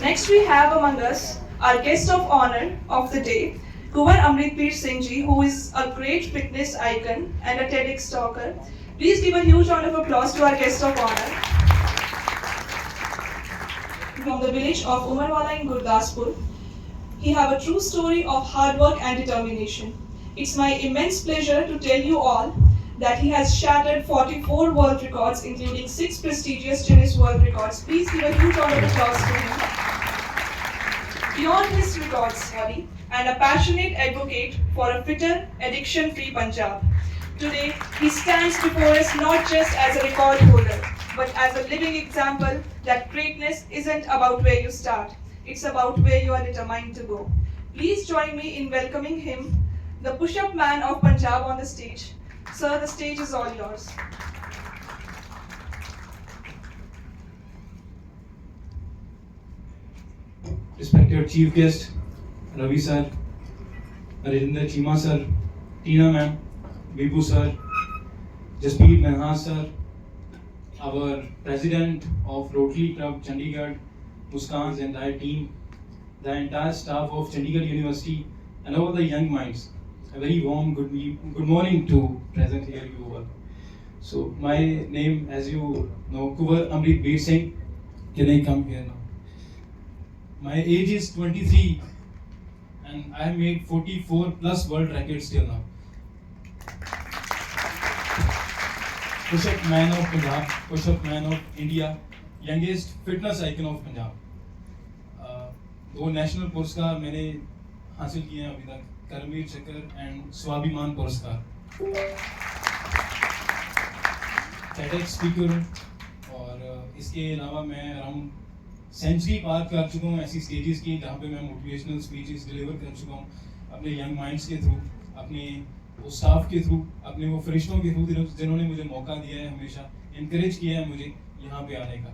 Next, we have among us our guest of honor of the day, Kuwar Amritveer Singh Ji, who is a great fitness icon and a TEDx talker. Please give a huge round of applause to our guest of honor from the village of Umarwala in Gurdaspur. He have a true story of hard work and determination. It's my immense pleasure to tell you all that he has shattered 44 world records, including 6 prestigious Guinness World Records. Please give a huge round of applause to him. Beyond his records, Hari, and a passionate advocate for a fitter, addiction-free Punjab. Today, he stands before us not just as a record holder, but as a living example that greatness isn't about where you start, it's about where you are determined to go. Please join me in welcoming him, the push-up man of Punjab, on the stage. Sir, the stage is all yours. Respected Chief Guest, Ravi sir, Rajinder Chima sir, Tina ma'am, Vibhu sir, Jaspreet Menhas sir, our President of Rotary Club Chandigarh, Muskan's entire team, the entire staff of Chandigarh University, and all the young minds. A very warm good morning to present here you all. So my name, as you know, Kuwar Amritveer Singh. Can I come here now? My age is 23 and I have made 44 plus world records till now. Push-up man of Punjab, push-up man of India, youngest fitness icon of Punjab. 2 national पुरस्कार मैंने हासिल किए हैं अभी तक, करमवीर चक्र and स्वाभिमान पुरस्कार। TEDx स्पीकर हूँ और इसके अलावा मैं अराउंड सेंचुरी पार कर चुका हूँ ऐसी स्टेजेस की जहाँ पे मैं मोटिवेशनल स्पीचेस डिलीवर कर चुका हूँ अपने यंग माइंड्स के थ्रू, अपने वो स्टाफ के थ्रू, अपने वो फरिश्तों के थ्रू जिन्होंने मुझे मौका दिया है, हमेशा इनकरेज किया है मुझे यहाँ पे आने का।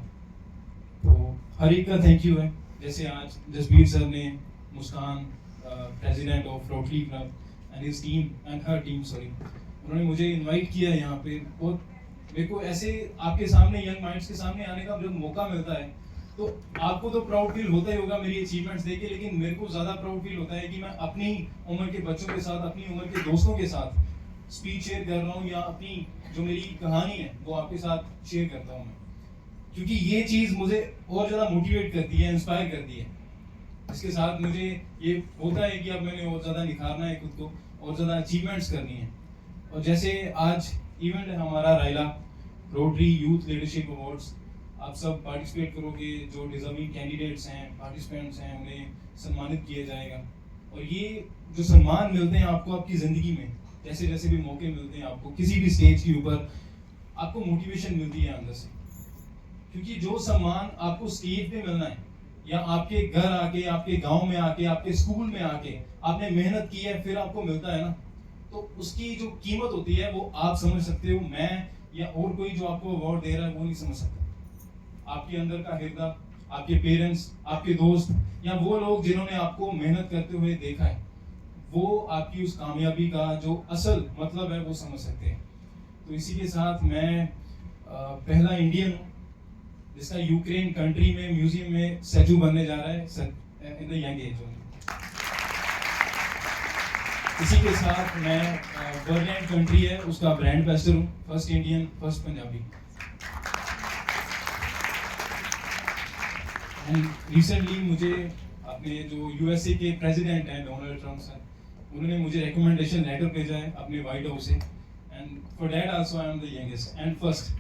तो हर एक का थैंक यू है। जैसे आज जसबीर सर ने, Muskan president of Rotary Club and his team and her team sorry, उन्होंने मुझे इनवाइट किया यहाँ पे। और मेरे को ऐसे आपके सामने यंग माइंड्स के सामने आने का जब मौका मिलता है तो आपको तो प्राउड फील होता ही होगा मेरी अचीवमेंट्स देख के, लेकिन मेरे को ज़्यादा प्राउड फील होता है कि मैं अपनी उम्र के बच्चों के साथ, अपनी उम्र के दोस्तों के साथ स्पीच शेयर कर रहा हूँ या अपनी जो मेरी कहानी है वो आपके साथ शेयर करता हूँ मैं, क्योंकि ये चीज़ मुझे और ज़्यादा मोटिवेट करती है, इंस्पायर करती है। इसके साथ मुझे ये होता है कि अब मैंने और ज़्यादा निखारना है खुद को और ज़्यादा अचीवमेंट्स करनी है। और जैसे आज इवेंट है हमारा Raila rotary youth leadership awards, आप सब पार्टिसिपेट करोगे, जो डिजर्विंग कैंडिडेट्स हैं, पार्टिसिपेंट्स हैं, उन्हें सम्मानित किया जाएगा। और ये जो सम्मान मिलते हैं आपको आपकी ज़िंदगी में, जैसे जैसे भी मौके मिलते हैं आपको किसी भी स्टेज के ऊपर, आपको मोटिवेशन मिलती है अंदर से, क्योंकि जो सम्मान आपको स्टेज पे मिलना है या आपके घर आके, आपके गांव में आके, आपके स्कूल में आके आपने मेहनत की है फिर आपको मिलता है ना, तो उसकी जो कीमत होती है वो आप समझ सकते हो, मैं या और कोई जो आपको अवार्ड दे रहा है वो नहीं समझ सकता। आपके अंदर का हृदय, आपके पेरेंट्स, आपके दोस्त या वो लोग जिन्होंने आपको मेहनत करते हुए देखा है, वो आपकी उस कामयाबी का जो असल मतलब है वो समझ सकते हैं। तो इसी के साथ मैं पहला इंडियन हूँ जिसका यूक्रेन कंट्री में म्यूजियम में स्टैचू बनने जा रहा है इन द यंग एज। इसी के साथ मैं बर्लिन कंट्री है उसका ब्रांड एम्बेसडर हूँ, first Indian, first Punjabi. And recently मुझे अपने जो यूएसए के प्रेसिडेंट हैं डोनाल्ड ट्रम्प सर, उन्होंने मुझे रिकमेंडेशन लेटर भेजा है अपने व्हाइट हाउस से, and for that also I am the youngest and first.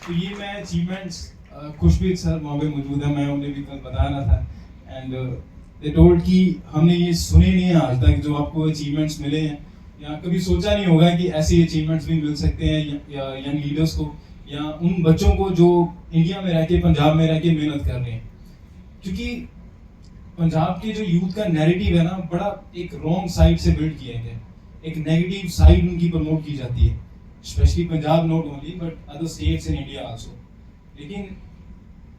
तो ये मैं अचीवमेंट्स, खुशबीर सर वहाँ पे मौजूद है, मैं उन्हें भी कल बता रहा था, एंड दे टोल्ड कि हमने ये सुने नहीं है आज तक जो आपको अचीवमेंट्स मिले हैं, या कभी सोचा नहीं होगा कि ऐसे अचीवमेंट्स भी मिल सकते हैं या यंग लीडर्स को या उन बच्चों को जो इंडिया में रह के, पंजाब में रह के मेहनत कर रहे हैं। क्योंकि पंजाब के जो यूथ का नैरेटिव है ना, बड़ा एक रॉन्ग साइड से बिल्ड किया गया है, एक नेगेटिव साइड उनकी प्रमोट की जाती है, specially Punjab not only but other states in India also. लेकिन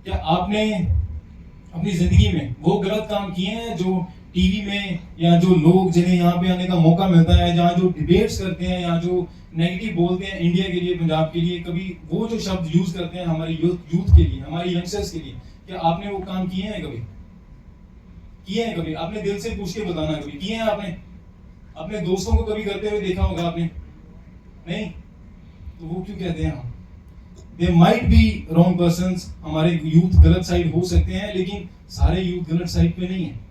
क्या आपने अपनी जिंदगी में वो गलत काम किए हैं जो टीवी में या जो लोग जिन्हें यहाँ पे आने का मौका मिलता है, जहाँ जो डिबेट्स करते हैं या जो नेगेटिव बोलते हैं इंडिया के लिए, पंजाब के लिए, कभी वो जो शब्द यूज करते हैं हमारे यूथ के लिए, हमारे यंगस्टर्स के लिए, क्या आपने वो काम किए हैं कभी? किए हैं कभी? आपने दिल से पूछ के बताना, कभी किए हैं आपने? अपने दोस्तों को कभी करते हुए देखा होगा आपने? नहीं? तो वो क्यों कहते हैं हम? They might be wrong persons, हमारे यूथ गलत साइड हो सकते हैं, लेकिन सारे यूथ गलत साइड पे नहीं है।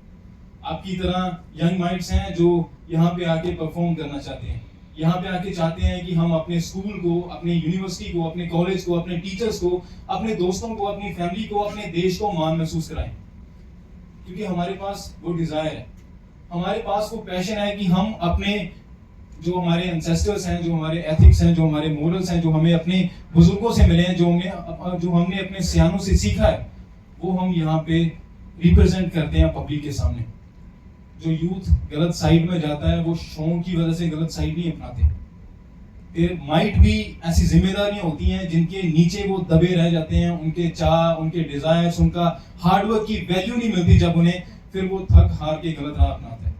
आपकी तरह यंग माइंड्स हैं जो यहाँ पे आके परफॉर्म करना चाहते हैं, यहाँ पे आके चाहते हैं कि हम अपने स्कूल को, अपने यूनिवर्सिटी को, अपने कॉलेज को, अपने टीचर्स को, अपने दोस्तों को, अपनी फैमिली को, अपने देश को मान महसूस कराएं, क्योंकि हमारे पास वो डिजायर है, हमारे पास वो पैशन है कि हम अपने जो हमारे एंसेस्टर्स हैं, जो हमारे एथिक्स हैं, जो हमारे मोरल्स हैं, जो हमें अपने बुजुर्गों से मिले हैं, जो हमने अपने सियानों से सीखा है, वो हम यहाँ पे रिप्रेजेंट करते हैं पब्लिक के सामने। जो यूथ गलत साइड में जाता है वो शौक की वजह से गलत साइड नहीं अपनाते। देयर माइट भी ऐसी जिम्मेदारियां होती हैं जिनके नीचे वो दबे रह जाते हैं, उनके चाह, उनके डिजायर्स, उनका हार्डवर्क की वैल्यू नहीं मिलती जब उन्हें, फिर वो थक हार के गलत राह अपनाता है।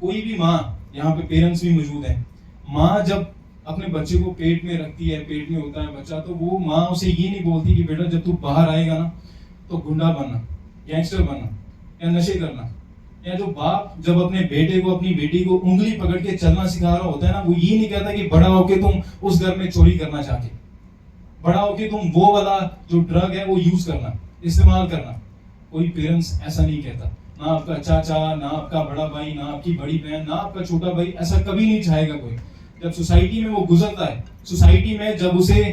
कोई भी माँ, यहाँ पे पेरेंट्स भी मौजूद हैं, माँ जब अपने बच्चे को पेट में रखती है, पेट में होता है बच्चा, तो वो माँ उसे ये नहीं बोलती कि बेटा जब तू बाहर आएगा ना तो गुंडा बनना, गैंगस्टर बनना या नशे करना। या जो बाप जब अपने बेटे को, अपनी बेटी को उंगली पकड़ के चलना सिखा रहा होता है ना, वो ये नहीं कहता कि बड़ा होके तुम उस घर में चोरी करना चाहते, बड़ा होके तुम वो वाला जो ड्रग है वो यूज करना, इस्तेमाल करना। कोई पेरेंट्स ऐसा नहीं कहता, ना आपका चाचा, ना आपका बड़ा भाई, ना आपकी बड़ी बहन, ना आपका छोटा भाई, ऐसा कभी नहीं चाहेगा कोई। जब सोसाइटी में वो गुजरता है, सोसाइटी में जब उसे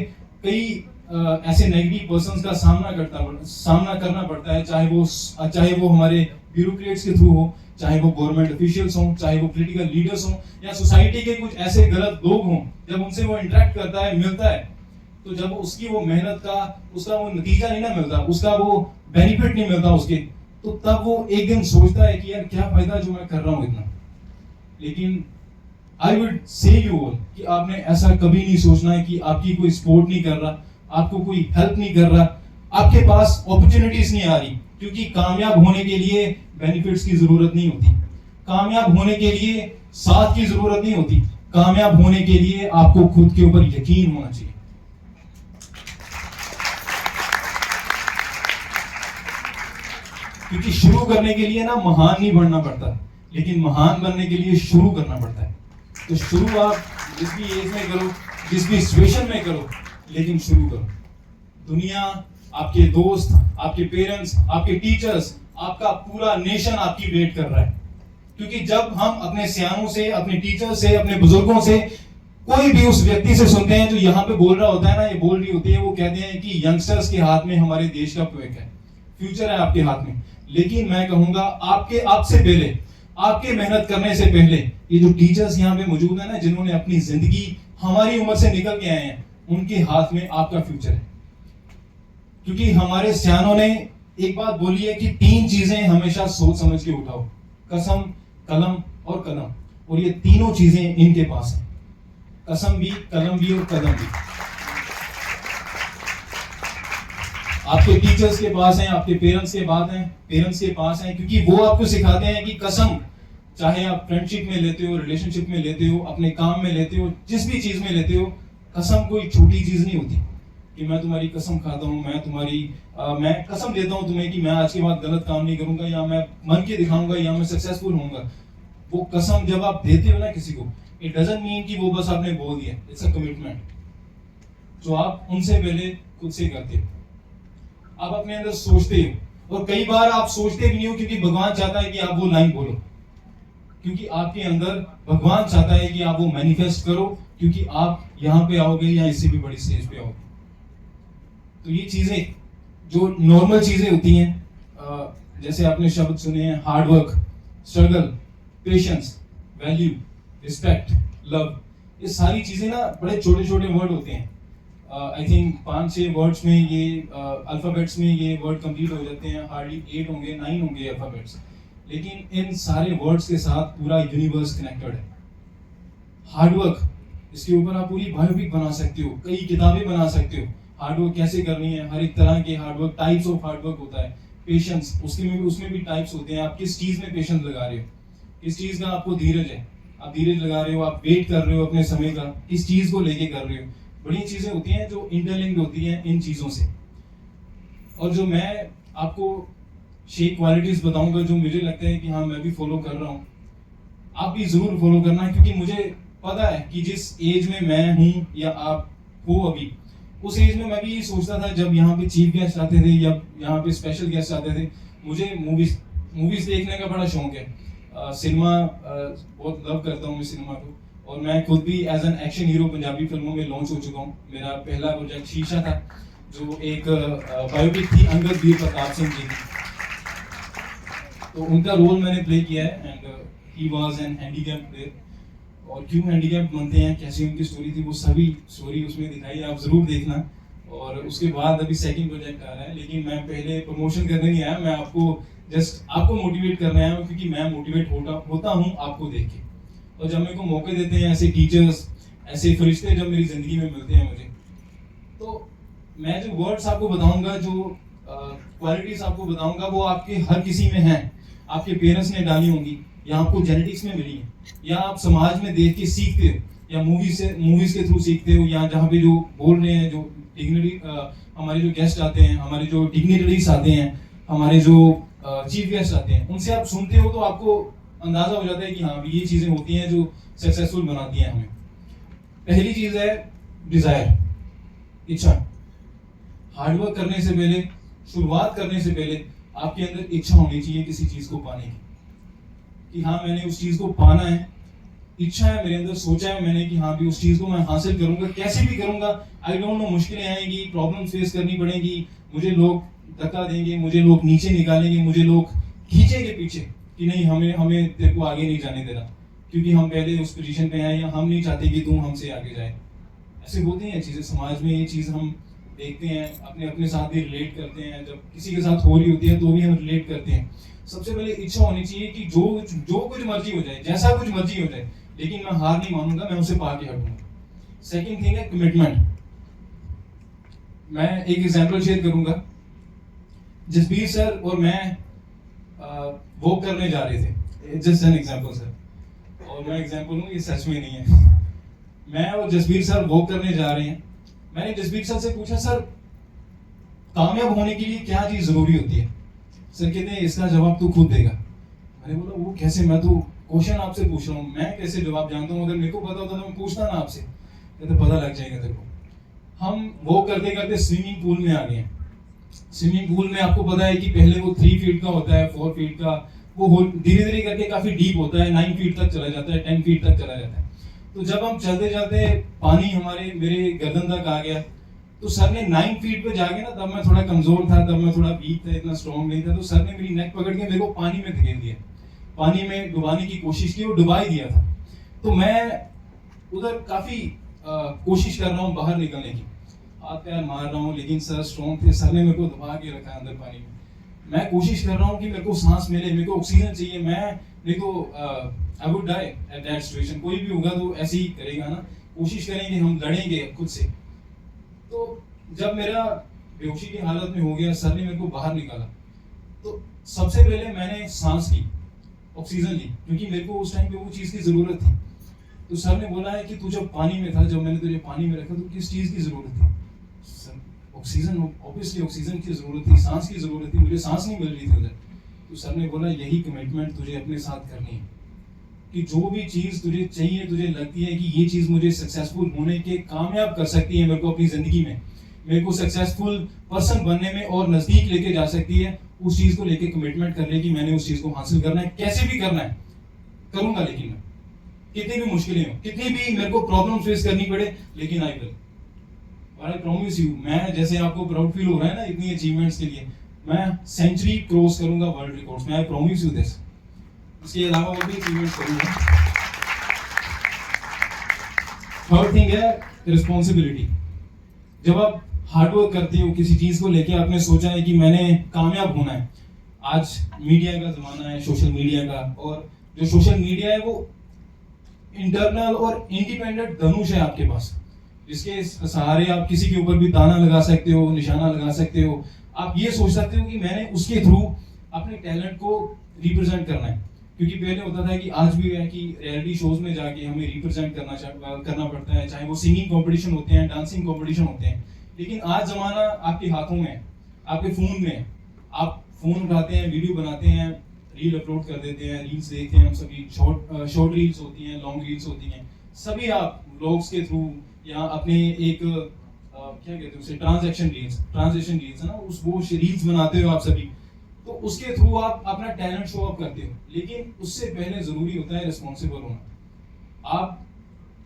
कई ऐसे नेगेटिव पर्संस का सामना करना पड़ता है, चाहे वो हमारे ब्यूरोक्रेट्स के थ्रू हो, चाहे वो गवर्नमेंट ऑफिशियल्स हों, चाहे वो पॉलिटिकल लीडर्स हों, या सोसाइटी के कुछ ऐसे गलत लोग हों, जब उनसे वो इंटरेक्ट करता है, मिलता है, तो जब उसकी वो मेहनत का उसका वो नतीजा नहीं ना मिलता, उसका वो बेनिफिट नहीं मिलता उसके, तो तब वो एक दिन सोचता है कि यार क्या फायदा जो मैं कर रहा हूँ इतना। लेकिन I would say you all कि आपने ऐसा कभी नहीं सोचना है कि आपकी कोई सपोर्ट नहीं कर रहा, आपको कोई हेल्प नहीं कर रहा, आपके पास अपॉर्चुनिटीज नहीं आ रही, क्योंकि कामयाब होने के लिए बेनिफिट्स की जरूरत नहीं होती, कामयाब होने के लिए साथ की जरूरत नहीं होती, कामयाब होने के लिए आपको खुद के ऊपर यकीन होना चाहिए। क्योंकि शुरू करने के लिए ना महान नहीं बनना पड़ता, लेकिन महान बनने के लिए शुरू करना पड़ता है। तो शुरू आप जिस भी एज में करो, जिस भी सिचुएशन में करो, लेकिन शुरू करो। दुनिया, आपके दोस्त, आपके पेरेंट्स, आपके टीचर्स, आपका पूरा नेशन आपकी वेट कर रहा है। क्योंकि जब हम अपने सियानों से, अपने टीचर से, अपने बुजुर्गों से, कोई भी उस व्यक्ति से सुनते हैं जो यहाँ पे बोल रहा होता है ना, ये बोल रही होती है, वो कहते हैं कि यंगस्टर्स के हाथ में हमारे देश का भविष्य है, फ्यूचर है आपके हाथ में। लेकिन मैं कहूंगा आपसे पहले, आपके मेहनत करने से पहले, ये जो टीचर्स यहाँ पे मौजूद है ना, जिन्होंने अपनी जिंदगी हमारी उम्र से निकल के आए हैं, उनके हाथ में आपका फ्यूचर है। क्योंकि हमारे सियानों ने एक बात बोली है कि 3 चीजें हमेशा सोच समझ के उठाओ, कसम, कलम और कदम, और ये तीनों चीजें इनके पास हैं, कसम भी, कलम भी और कदम भी। आपके टीचर्स के पास हैं, आपके पेरेंट्स के पास हैं, क्योंकि वो आपको सिखाते हैं कि कसम, चाहे आप फ्रेंडशिप में लेते हो, रिलेशनशिप में लेते हो, अपने काम में लेते हो, जिस भी चीज में लेते हो, कसम कोई छोटी चीज नहीं होती कि मैं तुम्हारी कसम खाता हूँ, मैं कसम देता हूँ तुम्हें कि मैं आज के बाद गलत काम नहीं करूंगा, या मैं मन के दिखाऊंगा, या मैं सक्सेसफुल होऊंगा। वो कसम जब आप देते हो ना किसी को, इट डजंट मीन कि वो बस आपने बोल दिया, इट्स अ कमिटमेंट जो आप उनसे पहले खुद से करते हो। आप अपने अंदर सोचते हो, और कई बार आप सोचते भी नहीं हो, क्योंकि भगवान चाहता है कि आप वो लाइन बोलो, क्योंकि आपके अंदर भगवान चाहता है कि आप वो मैनिफेस्ट करो, क्योंकि आप यहाँ पे आओगे या इससे भी बड़ी स्टेज पे आओगे। तो ये चीजें जो नॉर्मल चीजें होती हैं, जैसे आपने शब्द सुने हैं, hard work, struggle, patience, value, respect, love, ये सारी चीजें ना बड़े छोटे छोटे वर्ड होते हैं। आई थिंक 5-6 वर्ड्स में ये अल्फाबेट्स में ये वर्ड कंप्लीट हो जाते हैं, हार्डली 8 होंगे, 9 होंगे अल्फाबेट्स, लेकिन इन सारे वर्ड्स के साथ पूरा यूनिवर्स कनेक्टेड है। हार्डवर्क, इसके ऊपर आप पूरी बायोपिक बना सकते हो, कई किताबें बना सकते हो। हार्डवर्क कैसे करनी है, हर एक तरह के हार्डवर्क, टाइप्स ऑफ हार्डवर्क होता है, पेशेंस, उसमें भी टाइप्स होते हैं। आप किस चीज़ में पेशेंस लगा रहे हो, किस चीज़ का आपको धीरज है, आप धीरज लगा रहे हो, आप वेट कर रहे हो अपने समय का, किस चीज़ को लेके कर रहे हो। बड़ी चीज़ें होती हैं जो इंटरलिंक्ड होती हैं इन चीज़ों से। और जो मैं आपको 6 क्वालिटीज़ बताऊंगा जो मुझे लगता है कि हाँ मैं भी फॉलो कर रहा हूँ, आप भी ज़रूर फॉलो करना है, क्योंकि मुझे पता है कि जिस एज में मैं हूँ या आप हो अभी, उस एज में मैं भी यही सोचता था जब यहाँ पे चीफ गेस्ट आते थे या यहाँ पे स्पेशल गेस्ट आते थे। मुझे मूवीज़ देखने का बड़ा शौक है, सिनेमा बहुत लव करता हूँ मैं सिनेमा को, और मैं खुद भी as an action hero Punjabi फिल्मों में लॉन्च हो चुका हूँ। मेरा पहला प्रोजेक्ट शीशा था, जो एक बायोपिक थी अंगद वीर प्रताप सिंह जी की, तो उनका रोल मैंने प्ले किया है and he was an handicapped player. और क्यों हैंडीकैप्ड बनते हैं, कैसी उनकी स्टोरी थी, वो सभी स्टोरी उसमें दिखाई, आप ज़रूर देखना। और उसके बाद अभी सेकंड प्रोजेक्ट आ रहा है, लेकिन मैं पहले प्रमोशन करने नहीं आया, मैं आपको मोटिवेट करने आया हूँ, क्योंकि मैं मोटिवेट होता हूँ आपको देख के। और जब मेरे को मौके देते हैं ऐसे टीचर्स, ऐसे फरिश्ते जब मेरी ज़िंदगी में मिलते हैं मुझे, तो मैं जो वर्ड्स आपको बताऊंगा, जो क्वालिटीज़ आपको बताऊंगा, वो आपके हर किसी में हैं। आपके पेरेंट्स ने डाली होंगी, या आपको जेनेटिक्स में मिली है, या आप समाज में देख के सीखते हो, या मूवीज के थ्रू सीखते हो, या जहाँ पे जो बोल रहे हैं, जो डिग्निटी हमारे जो गेस्ट आते हैं, हमारे जो डिग्निटरीज आते हैं, हमारे जो चीफ गेस्ट आते हैं, उनसे आप सुनते हो तो आपको अंदाजा हो जाता है कि हाँ ये चीज़ें होती हैं जो सक्सेसफुल बनाती हैं हमें। पहली चीज़ है डिज़ायर, इच्छा। हार्डवर्क करने से पहले, शुरुआत करने से पहले आपके अंदर इच्छा होनी चाहिए किसी चीज़ को पाने की, कि हाँ मैंने उस चीज़ को पाना है, इच्छा है मेरे अंदर, सोचा है मैंने कि हाँ भी उस चीज़ को मैं हासिल करूंगा, कैसे भी करूंगा। आई डोंट नो, मुश्किलें आएंगी, प्रॉब्लम फेस करनी पड़ेगी, मुझे लोग धक्का देंगे, मुझे लोग नीचे निकालेंगे, मुझे लोग खींचेंगे पीछे कि नहीं हमें तेरे को आगे नहीं जाने देना, क्योंकि हम पहले उस पोजीशन पे हैं, या हम नहीं चाहते कि तू हमसे आगे जाए। ऐसे होती हैं चीज़ें समाज में, ये चीज़ हम देखते हैं, अपने साथ भी रिलेट करते हैं, जब किसी के साथ हो रही होती है तो भी हम रिलेट करते हैं। सबसे पहले इच्छा होनी चाहिए कि जो कुछ मर्जी हो जाए, जैसा कुछ मर्जी हो जाए, लेकिन मैं हार नहीं मानूंगा, मैं उसे पा के हटूंगा। सेकंड थिंग है कमिटमेंट। मैं एक एग्जांपल शेयर करूंगा। जसबीर सर और मैं वॉक करने जा रहे थे, जस्ट एन एग्जांपल सर, और मैं एग्जांपल हूँ, ये सच में नहीं है। मैं और जसबीर सर वॉक करने जा रहे हैं। मैंने जसबीर सर से पूछा, सर कामयाब होने के लिए क्या चीज जरूरी होती है? सर कहते हैं इसका जवाब तू खुद देगा। मैंने बोला वो कैसे, मैं तो क्वेश्चन आपसे पूछ रहा हूँ, मैं कैसे जवाब जानता हूँ? अगर मेरे को पता होता तो मैं पूछता ना आपसे। कहते पता लग जाएगा तेरे को। हम वॉक करते करते स्विमिंग पूल में आ गए। स्विमिंग पूल में आपको पता है कि पहले वो 3 फीट का होता है, 4 फीट का, वो धीरे धीरे करके काफी डीप होता है, 9 फीट तक चला जाता है, 10 फीट तक चला जाता है। तो जब हम चलते चलते पानी मेरे गर्दन तक आ गया, तो सर ने 9 फीट पे जाके ना, तब मैं थोड़ा कमजोर था, तब मैं थोड़ा वीक था, इतना स्ट्रॉन्ग नहीं था, तो सर ने मेरी नेक पकड़ के मेरे को पानी में धकेल दिया, पानी में डुबाने की कोशिश की, और डुबा ही दिया था। तो मैं उधर काफी कोशिश कर रहा हूँ बाहर निकलने की, हाथ पैर मार रहा हूँ, लेकिन सर स्ट्रॉन्ग थे, सर ने मेरे को दबा के रखा अंदर पानी में। मैं कोशिश कर रहा हूँ कि मेरे को सांस मिले, मेरे को ऑक्सीजन चाहिए, मेरे को I would die at that situation. कोई भी होगा तो ऐसे ही करेगा ना, कोशिश करेंगे, हम लड़ेंगे खुद से। तो जब मेरा बेहोशी की हालत में हो गया, सर ने मेरे को बाहर निकाला, तो सबसे पहले मैंने सांस ली, ऑक्सीजन ली, क्योंकि मेरे को उस टाइम पे वो चीज़ की ज़रूरत थी। तो सर ने बोला है कि तू जब पानी में था, जब मैंने तुझे पानी में रखा, तो किस चीज़ की ज़रूरत थी? सर ऑक्सीजन, ऑब्वियसली ऑक्सीजन की ज़रूरत थी, सांस की ज़रूरत थी, मुझे सांस नहीं मिल रही थी उधर। तो सर ने बोला यही कमिटमेंट तुझे अपने साथ करनी है, कि जो भी चीज़ तुझे चाहिए, तुझे लगती है कि ये चीज़ मुझे सक्सेसफुल होने के कामयाब कर सकती है, मेरे को अपनी ज़िंदगी में, मेरे को सक्सेसफुल पर्सन बनने में और नज़दीक लेके जा सकती है, उस चीज़ को लेके कमिटमेंट कर ले कि मैंने उस चीज़ को हासिल करना है, कैसे भी करना है, करूँगा। लेकिन मैं कितनी भी मुश्किलें हो, कितनी भी मेरे को प्रॉब्लम फेस करनी पड़े, लेकिन आई विल, और आई प्रॉमिस यू, मैं जैसे आपको प्राउड फील हो रहा है ना इतनी अचीवमेंट्स के लिए, मैं सेंचुरी क्रॉस करूँगा वर्ल्ड रिकॉर्ड्स में, आई प्रॉमिस यू दिस। इसके अलावा और भी अचीवमेंट करूँगा। थर्ड थिंग है रिस्पॉन्सिबिलिटी। जब आप हार्डवर्क करते हो किसी चीज़ को लेके, आपने सोचा है कि मैंने कामयाब होना है। आज मीडिया का ज़माना है, सोशल मीडिया का, और जो सोशल मीडिया है वो इंटरनल और इंडिपेंडेंट धनुष है आपके पास। जिसके सहारे आप किसी के ऊपर भी ताना लगा सकते हो, निशाना लगा सकते हो। आप ये सोच सकते हो कि मैंने उसके थ्रू अपने टैलेंट को रिप्रेजेंट करना है, क्योंकि पहले होता था कि आज भी है कि रियलिटी शोज में जाके हमें रिप्रेजेंट करना पड़ता है, चाहे वो सिंगिंग कंपटीशन होते हैं, डांसिंग कंपटीशन होते हैं। लेकिन आज जमाना आपके हाथों में है, आपके फोन में है। आप फोन उठाते हैं, वीडियो बनाते हैं, रील अपलोड कर देते हैं, रील्स देखते हैं हम सभी, शॉर्ट रील्स होती हैं, लॉन्ग रील्स होती हैं, सभी आप व्लॉग्स के थ्रू या अपने एक क्या कहते हैं उसे, ट्रांजेक्शन रील्स है ना, उस वो रील्स बनाते हो आप सभी, तो उसके थ्रू आप अपना टैलेंट शो अप करते हो। लेकिन उससे पहले जरूरी होता है रिस्पॉन्सिबल होना। आप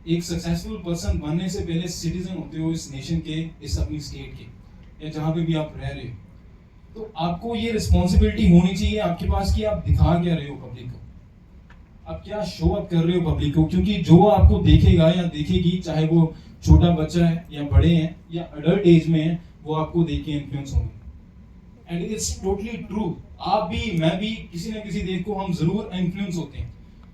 एक सक्सेसफुल पर्सन बनने से पहले सिटीजन होते हो इस नेशन के, इस अपनी स्टेट के, या जहां पे भी आप रह रहे हो। तो आपको ये रिस्पॉन्सिबिलिटी होनी चाहिए आपके पास कि आप दिखा क्या रहे हो पब्लिक को, आप क्या शो अप कर रहे हो पब्लिक को। क्योंकि जो आपको देखेगा या देखेगी, चाहे वो छोटा बच्चा है या बड़े हैं या अडल्ट एज में है, वो आपको देख के इन्फ्लुएंस होंगे। And it's totally true. आप भी, मैं भी, किसी न किसी देख को हम जरूर इन्फ्लुएंस होते हैं।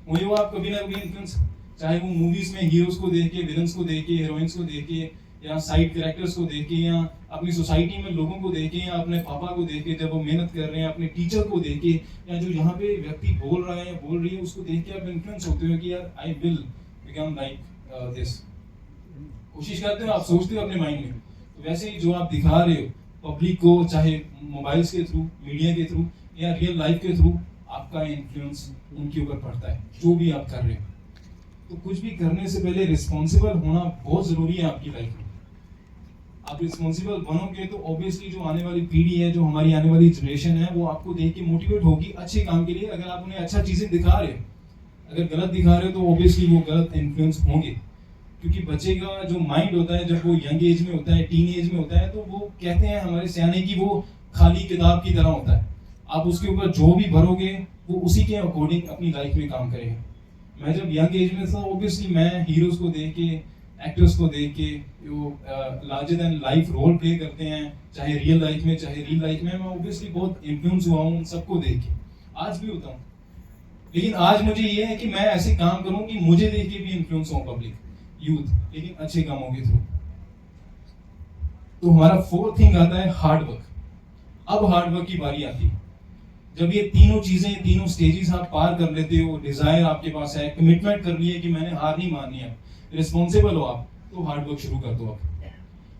वही वो आप कभी ना कभी इन्फ्लुएंस, चाहे वो मूवीज में हीरोज को देख के, विलन्स को देख के, हीरोइंस को देख के, या साइड कैरेक्टर्स को देख के, या अपनी सोसाइटी में लोगों को देख के, या अपने पापा को देख के जब वो मेहनत कर रहे हैं, अपने टीचर को देख के, या जो यहाँ पे व्यक्ति बोल रहा है या बोल रही है उसको देख के आप इन्फ्लुएंस होते हो कि यार I will become like this. कोशिश करते हो, आप सोचते हो अपने माइंड में। तो वैसे ही जो आप दिखा रहे हो पब्लिक को, चाहे मोबाइल्स के थ्रू, मीडिया के थ्रू या रियल लाइफ के थ्रू, आपका इन्फ्लुएंस उनके ऊपर पड़ता है जो भी आप कर रहे हो। तो कुछ भी करने से पहले रिस्पॉन्सिबल होना बहुत जरूरी है आपकी लाइफ में। आप रिस्पॉन्सिबल बनोगे तो ऑब्वियसली जो आने वाली पीढ़ी है, जो हमारी आने वाली जनरेशन है, वो आपको देख के मोटिवेट होगी अच्छे काम के लिए। अगर आप उन्हें अच्छा चीजें दिखा रहे हो, अगर गलत दिखा रहे हो तो ऑब्वियसली वो गलत इन्फ्लुएंस होंगे। क्योंकि बच्चे का जो माइंड होता है, जब वो यंग एज में होता है, टीन एज में होता है, तो वो कहते हैं हमारे सियाने की वो खाली किताब की तरह होता है। आप उसके ऊपर जो भी भरोगे वो उसी के अकॉर्डिंग अपनी लाइफ में काम करेगा। मैं जब यंग एज में था, ऑब्वियसली मैं हीरोज को देख के, एक्टर्स को देख के, जो larger than life role play करते हैं, चाहे रियल लाइफ में चाहे रियल लाइफ में, मैं ऑब्वियसली बहुत इन्फ्लुएंस हुआ हूँ सबको देख के, आज भी होता हूँ। लेकिन आज मुझे ये है कि मैं ऐसे काम करूँ कि मुझे देख के भी इन्फ्लुएंस हो पब्लिक, यूथ, लेकिन अच्छे कामों के थ्रू। तो हमारा फोर्थ थिंग आता है हार्ड वर्क। अब हार्ड वर्क की बारी आती है। जब ये तीनों चीजें, तीनों स्टेजेस आप पार कर लेते हो, डिजायर आपके पास है, कमिटमेंट कर लिए कि मैंने हार नहीं माननी है, रिस्पॉन्सिबल हो आप, तो हार्ड वर्क शुरू कर दो आप।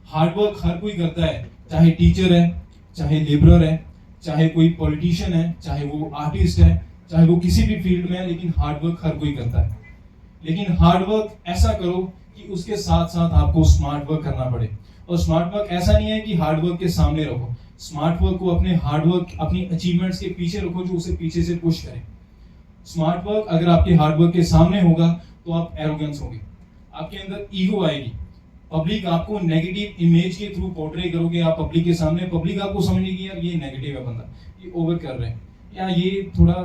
हार्ड वर्क हर कोई करता है, चाहे टीचर है, चाहे लेबरर है, चाहे कोई पॉलिटिशियन है, चाहे वो आर्टिस्ट है, चाहे वो किसी भी फील्ड में है, लेकिन हार्ड वर्क हर कोई करता है। लेकिन हार्ड वर्क ऐसा करो कि उसके साथ साथ आपको स्मार्ट वर्क करना पड़े। और स्मार्ट वर्क ऐसा नहीं है कि हार्ड वर्क के सामने रखो, स्मार्ट वर्क को अपने हार्ड वर्क, अपनी अचीवमेंट्स के पीछे रखो, जो उसे पीछे से पुश करे। स्मार्ट वर्क अगर आपके हार्ड वर्क के सामने होगा तो आप एरोगेंस होंगे, आपके अंदर ईगो आएगी, पब्लिक आपको नेगेटिव इमेज के थ्रू पोर्ट्रे करोगे आप पब्लिक के सामने, पब्लिक आपको समझेगी यार ये नेगेटिव है बंदा, ये ओवर कर रहे हैं, या ये थोड़ा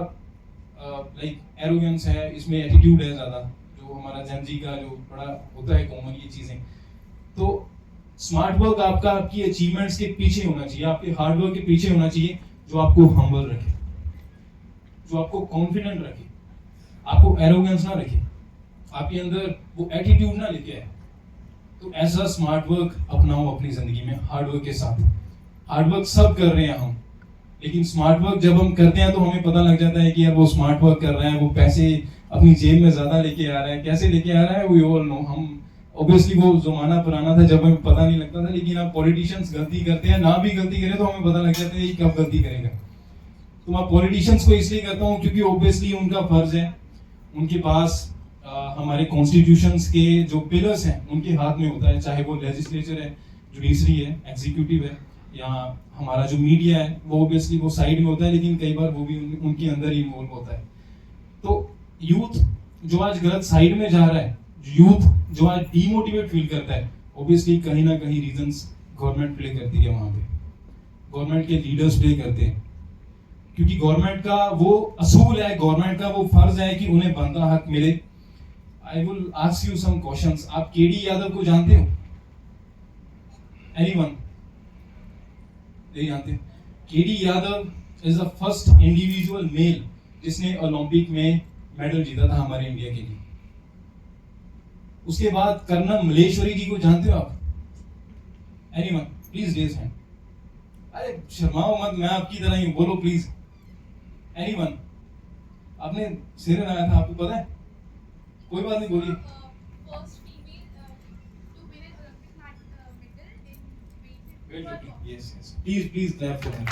लाइक एरोगेंस है, इसमें एटीट्यूड है ज्यादा, जो हमारा जेन जी का जो बड़ा होता है कॉमन ये चीजें। तो स्मार्ट वर्क आपका आपकी अचीवमेंट्स के पीछे होना चाहिए, आपके हार्ड वर्क के पीछे होना चाहिए, जो आपको हम्बल रखे, जो आपको कॉन्फिडेंट रखे, आपको एरोगेंस ना रखे, आपके अंदर वो एटीट्यूड ना लेके आए। तो ऐसा स्मार्ट वर्क अपनाओ अपनी जिंदगी में हार्ड वर्क के साथ। हार्ड वर्क सब कर रहे हैं हम, लेकिन स्मार्ट वर्क जब हम करते हैं तो हमें पता लग जाता है कि यार वो स्मार्ट वर्क कर रहा है, वो पैसे अपनी जेब में ज्यादा लेके आ रहा है, कैसे लेके आ रहा है वी ऑल नो। हम ऑब्वियसली वो जमाना पुराना था जब हमें पता नहीं लगता था, लेकिन अब पॉलिटिशियंस गलती करते हैं, ना भी गलती करें तो हमें पता लग जाता है कि कब गलती करेगा। तो मैं पॉलिटिशियंस को इसलिए कहता हूँ क्योंकि ऑब्वियसली उनका फर्ज है, उनके पास हमारे कॉन्स्टिट्यूशंस के जो पिलर्स हैं उनके हाथ में होता है, चाहे वो लेजिस्लेचर है, जुडिशरी है, एग्जीक्यूटिव है, या हमारा जो मीडिया है, वो ऑब्वियसली वो साइड में होता है, लेकिन कई बार वो भी उनके अंदर ही इन्वॉल्व होता है। तो यूथ जो आज गलत साइड में जा रहा है, यूथ जो आज डीमोटिवेट फील करता है, ऑब्वियसली कहीं ना कहीं रीजंस गवर्नमेंट प्ले करती है, वहां पे गवर्नमेंट के लीडर्स प्ले करते हैं। क्योंकि गवर्नमेंट का वो असूल है, गवर्नमेंट का वो फर्ज है कि उन्हें बनता हक मिले। I will ask you some questions. आप केडी यादव को जानते हो? एनीवन? नहीं जानते? K D Yadav is the first individual male जिसने ओलंपिक में मेडल जीता था हमारे इंडिया के लिए। उसके बाद कर्नल मलेश्वरी जी को जानते हो आप? Anyone please raise hand. अरे शर्माओ मत, मैं आपकी तरह ही हूं, बोलो प्लीज। एनीवन? आपने सिर लगाया था, आपको पता है? कोई बात नहीं, बोलिए। Yes yes, please please clap for him.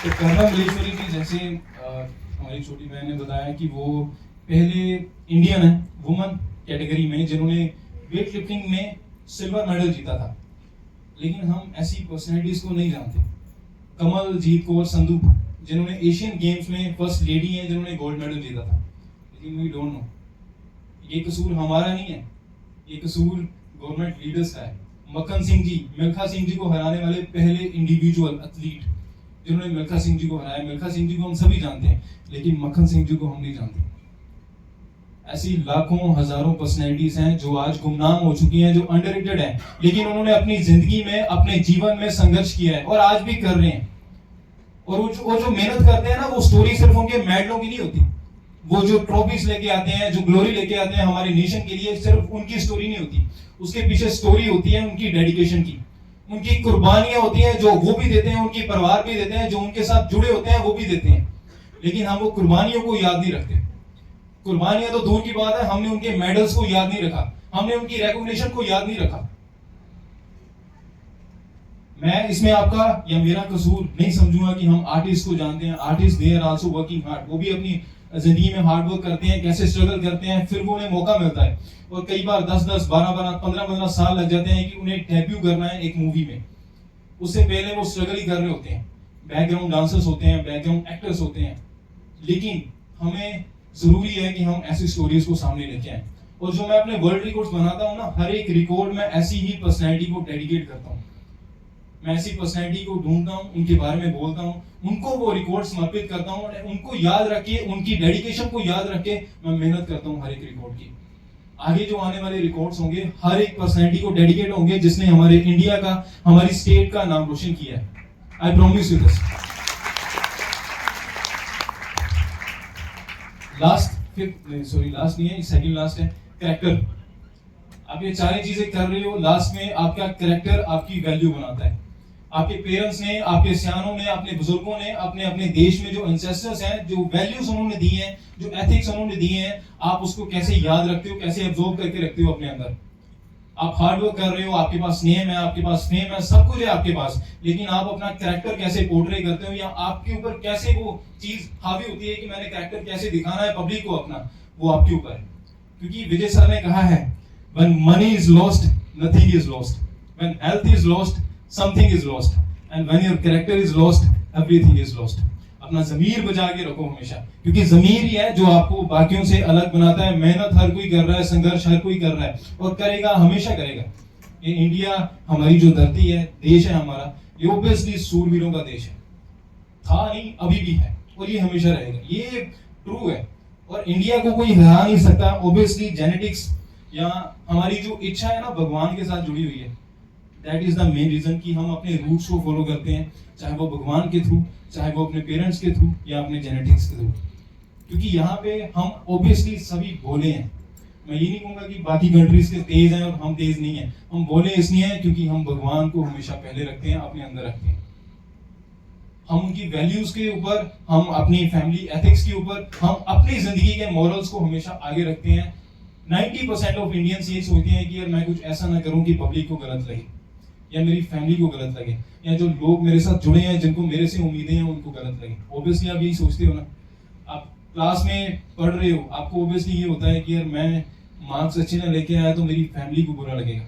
तो कर्नल मलेश्वरी जी, जैसे हमारी छोटी बहन ने बताया कि वो पहले इंडियन है वुमन कैटेगरी में जिन्होंने वेट लिफ्टिंग में सिल्वर मेडल जीता था। लेकिन हम ऐसी पर्सनैलिटीज को नहीं जानते। कमल जीत कौर संधू जिन्होंने एशियन गेम्स में फर्स्ट लेडी हैं जिन्होंने गोल्ड मेडल जीता था, लेकिन वी डोंट नो। ये कसूर हमारा नहीं है, ये कसूर गवर्नमेंट लीडर्स का है। मक्खन सिंह जी, मिल्खा सिंह जी को हराने वाले पहले इंडिविजुअल एथलीट जिन्होंने मिल्खा सिंह जी को हराया। मिल्खा सिंह जी को हम सभी जानते हैं, लेकिन मक्खन सिंह जी को हम नहीं जानते। ऐसी लाखों हजारों पर्सनैलिटीज हैं जो आज गुमनाम हो चुकी हैं, जो अंडररेटेड हैं, लेकिन उन्होंने अपनी जिंदगी में, अपने जीवन में संघर्ष किया है और आज भी कर रहे हैं। और वो जो मेहनत करते हैं ना, वो स्टोरी सिर्फ उनके मेडलों की नहीं होती। वो जो ट्रॉफीज लेके आते हैं, जो ग्लोरी लेके आते हैं हमारे नेशन के लिए, सिर्फ उनकी स्टोरी नहीं होती। उसके पीछे स्टोरी होती है उनकी डेडिकेशन की, उनकी कुर्बानियां होती हैं जो वो भी देते हैं, उनकी परिवार भी देते हैं, जो उनके साथ जुड़े होते हैं वो भी देते हैं। लेकिन हम वो कुर्बानियों को याद नहीं रखते। कुर्बानियां तो दूर की बात है, हमने उनके मेडल्स को याद नहीं रखा, हमने उनकी रिकॉग्निशन को याद नहीं रखा। मैं इसमें आपका या मेरा कसूर नहीं समझूंगा कि हम आर्टिस्ट को जानते हैं। Artist they are also working hard, वो भी अपनी जिंदगी में हार्ड वर्क करते हैं, कैसे स्ट्रगल करते हैं, फिर वो उन्हें मौका मिलता है। और कई बार 10-10, 12-12, 15-15 साल लग जाते हैं कि उन्हें डेब्यू करना है एक मूवी में। उससे पहले वो स्ट्रगल ही कर रहे होते हैं, बैकग्राउंड डांसर्स होते हैं, बैकग्राउंड एक्टर्स होते हैं। लेकिन हमें जरूरी है कि हम ऐसी स्टोरीज को सामने लेके आए। और जो मैं अपने वर्ल्ड रिकॉर्ड्स बनाता हूँ ना, हर एक रिकॉर्ड में ऐसी ही पर्सनैलिटी को डेडिकेट करता हूँ। मैं ऐसी पर्सनैलिटी को ढूंढता हूँ, उनके बारे में बोलता हूँ, उनको वो रिकॉर्ड समर्पित करता हूँ। उनको याद रखिए, उनकी डेडिकेशन को याद रख के मैं मेहनत करता हूँ हर एक रिकॉर्ड की। आगे जो आने वाले रिकॉर्ड्स होंगे, हर एक पर्सनैलिटी को डेडिकेट होंगे जिसने हमारे इंडिया का, हमारी स्टेट का नाम रोशन किया है। आई प्रॉमिस यू दिस। लास्ट नहीं है, सेकंड लास्ट है कैरेक्टर। आप ये सारी चीजें कर रहे हो, लास्ट में आपका कैरेक्टर आपकी वैल्यू बनाता है। आपके पेरेंट्स ने, आपके सियानों ने, अपने बुजुर्गों ने अपने अपने देश में जो एंसेस्टर्स हैं, जो वैल्यूज उन्होंने दी हैं, जो एथिक्स उन्होंने दिए हैं, आप उसको कैसे याद रखते हो, कैसे एब्जॉर्ब करके रखते हो अपने अंदर। आप हार्ड वर्क कर रहे हो, आपके पास नेम है, आपके पास फेम है, सब कुछ है आपके पास, लेकिन आप अपना कैरेक्टर कैसे पोर्ट्रे करते हो, या आपके ऊपर कैसे वो चीज हावी होती है कि मैंने कैरेक्टर कैसे दिखाना है पब्लिक को अपना, वो आपके ऊपर है। क्योंकि विजय सर ने कहा है, when money is lost, nothing is lost. When health is lost, something is lost. And when your character is lost, everything is lost. अपना ज़मीर बचा के रखो हमेशा, क्योंकि ज़मीर ही है जो आपको बाकियों से अलग बनाता है। मेहनत हर कोई कर रहा है, संघर्ष हर कोई कर रहा है और करेगा, हमेशा करेगा। ये इंडिया हमारी जो धरती है, देश है हमारा, ये ऑब्वियसली सूरवीरों का देश है। था नहीं, अभी भी है और ये हमेशा रहेगा। ये ट्रू है और इंडिया को कोई हरा नहीं सकता। ऑब्वियसली जेनेटिक्स या हमारी जो इच्छा है ना, भगवान के साथ जुड़ी हुई है। That is the main reason कि हम अपने रूट्स को फॉलो करते हैं, चाहे वो भगवान के थ्रू, चाहे वो अपने पेरेंट्स के थ्रू या अपने जेनेटिक्स के थ्रू। क्योंकि यहाँ पे हम ऑब्वियसली सभी भोले हैं। मैं ये नहीं कहूँगा कि बाकी कंट्रीज के तेज हैं और हम तेज नहीं हैं। हम भोले इसलिए हैं क्योंकि हम भगवान को हमेशा पहले रखते हैं, अपने अंदर रखते हैं। हम उनकी वैल्यूज के ऊपर, हम अपनी फैमिली एथिक्स के ऊपर, हम अपनी जिंदगी के मॉरल्स को हमेशा आगे रखते हैं। 90% ऑफ इंडियंस ये सोचते हैं कि यार मैं कुछ ऐसा ना करूं कि पब्लिक को गलत लगे या मेरी फैमिली को गलत लगे या जो लोग मेरे साथ जुड़े हैं, जिनको मेरे से उम्मीदें हैं, उनको गलत लगे। ऑब्वियसली आप यही सोचते हो ना। आप क्लास में पढ़ रहे हो, आपको ऑब्वियसली ये होता है कि यार मैं मार्क्स अच्छे ना लेके आया तो मेरी फैमिली को बुरा लगेगा,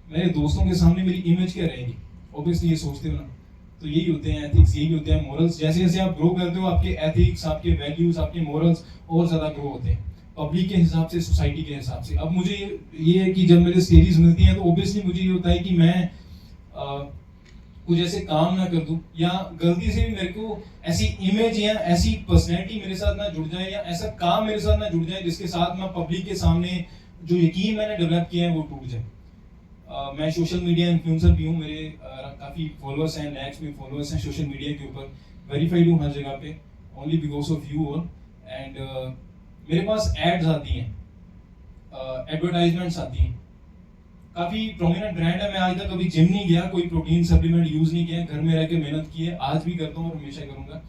मेरे दोस्तों के सामने मेरी इमेज क्या रहेगी। ऑब्वियसली ये सोचते हो ना। तो यही होते हैं एथिक्स, यही होते हैं मॉरल्स। जैसे जैसे आप ग्रो करते हो, आपके एथिक्स, आपके वैल्यूज, आपके मॉरल्स और ज्यादा ग्रो होते हैं, पब्लिक के हिसाब से, सोसाइटी के हिसाब से। अब मुझे ये है कि जब मेरे स्टेजेस मिलती हैं तो ऑब्वियसली मुझे ये होता है कि मैं कुछ ऐसे काम ना कर दूं या गलती से भी मेरे को ऐसी इमेज या ऐसी पर्सनैलिटी मेरे साथ ना जुड़ जाए या ऐसा काम मेरे साथ ना जुड़ जाए जिसके साथ मैं पब्लिक के सामने जो यकीन मैंने डेवलप किया है वो टूट जाए। मैं सोशल मीडिया इन्फ्लुएंसर भी हूँ, मेरे काफ़ी फॉलोअर्स हैं, लैक्स में फॉलोअर्स हैं सोशल मीडिया के ऊपर। वेरीफाइड हूँ हर जगह पे, only because of you all. And मेरे पास एड्स आती हैं एडवर्टाइजमेंट्स आती हैं, काफ़ी प्रोमिनेंट ब्रांड है। मैं आज तक कभी जिम नहीं गया, कोई प्रोटीन सप्लीमेंट यूज़ नहीं किया, घर में रह के मेहनत की है, आज भी करता हूँ और हमेशा करूँगा।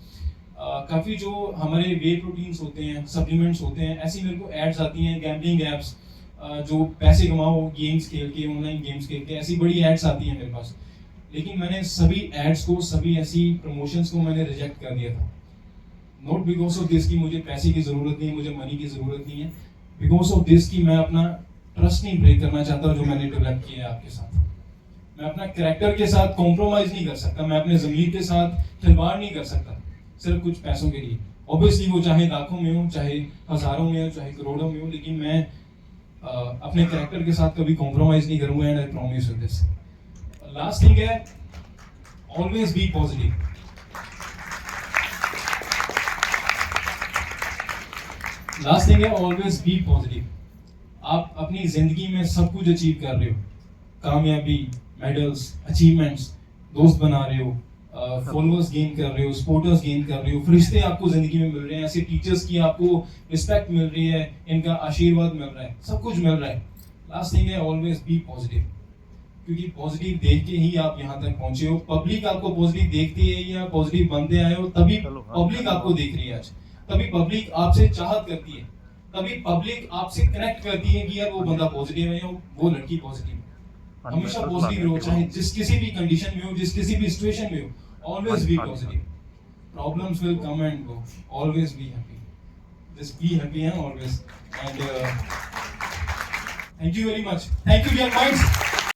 काफ़ी जो हमारे वे प्रोटीन्स होते हैं, सप्लीमेंट्स होते हैं, ऐसी मेरे को एड्स आती हैं, गैम्बलिंग ऐप्स, जो पैसे कमाओ गेम्स खेल के, ऑनलाइन गेम्स खेल के, ऐसी बड़ी एड्स आती हैं मेरे पास। लेकिन मैंने सभी एड्स को, सभी ऐसी प्रमोशंस को मैंने रिजेक्ट कर दिया था। नॉट बिकॉज ऑफ दिस की मुझे पैसे की ज़रूरत नहीं है, मुझे मनी की ज़रूरत नहीं है, बिकॉज ऑफ दिस की मैं अपना ट्रस्ट नहीं ब्रेक करना चाहता जो मैंने डेवलप किया है आपके साथ। मैं अपना कैरेक्टर के साथ कॉम्प्रोमाइज़ नहीं कर सकता, मैं अपने ज़मीर के साथ खिलवाड़ नहीं कर सकता सिर्फ कुछ पैसों के लिए। ऑब्वियसली वो चाहे लाखों में हो, चाहे हज़ारों में हो, चाहे करोड़ों में हो, लेकिन मैं अपने कैरेक्टर के साथ कभी कॉम्प्रोमाइज़ नहीं करूँगा, and I promise you this. Last thing है, always be positive. Last thing है, ऑलवेज बी पॉजिटिव। आप अपनी जिंदगी में सब कुछ अचीव कर रहे हो, कामयाबी, मेडल्स, अचीवमेंट्स, दोस्त बना रहे हो, फॉलोअर्स गेन कर रहे हो, सपोर्टर्स गेन कर रहे हो, फरिश्ते आपको जिंदगी में मिल रहे हैं, ऐसे टीचर्स की आपको रिस्पेक्ट मिल रही है, इनका आशीर्वाद मिल रहा है, सब कुछ मिल रहा है। लास्ट थिंग है, ऑलवेज बी पॉजिटिव, क्योंकि पॉजिटिव देख के ही आप यहाँ तक पहुंचे हो। पब्लिक आपको पॉजिटिव देखती है या पॉजिटिव बनते आए हो, तभी पब्लिक आपको देख रही है आज, तभी पब्लिक आपसे चाहत करती है, तभी पब्लिक आपसे कनेक्ट करती है कि यार वो बंदा पॉजिटिव है, वो लड़की पॉजिटिव है। हमेशा पॉजिटिव रहो, चाहे जिस किसी भी कंडीशन में हो, जिस किसी भी सिचुएशन में हो, always be positive. Problems will come and go, always be happy, just be happy है always. And thank you very much, thank you dear minds.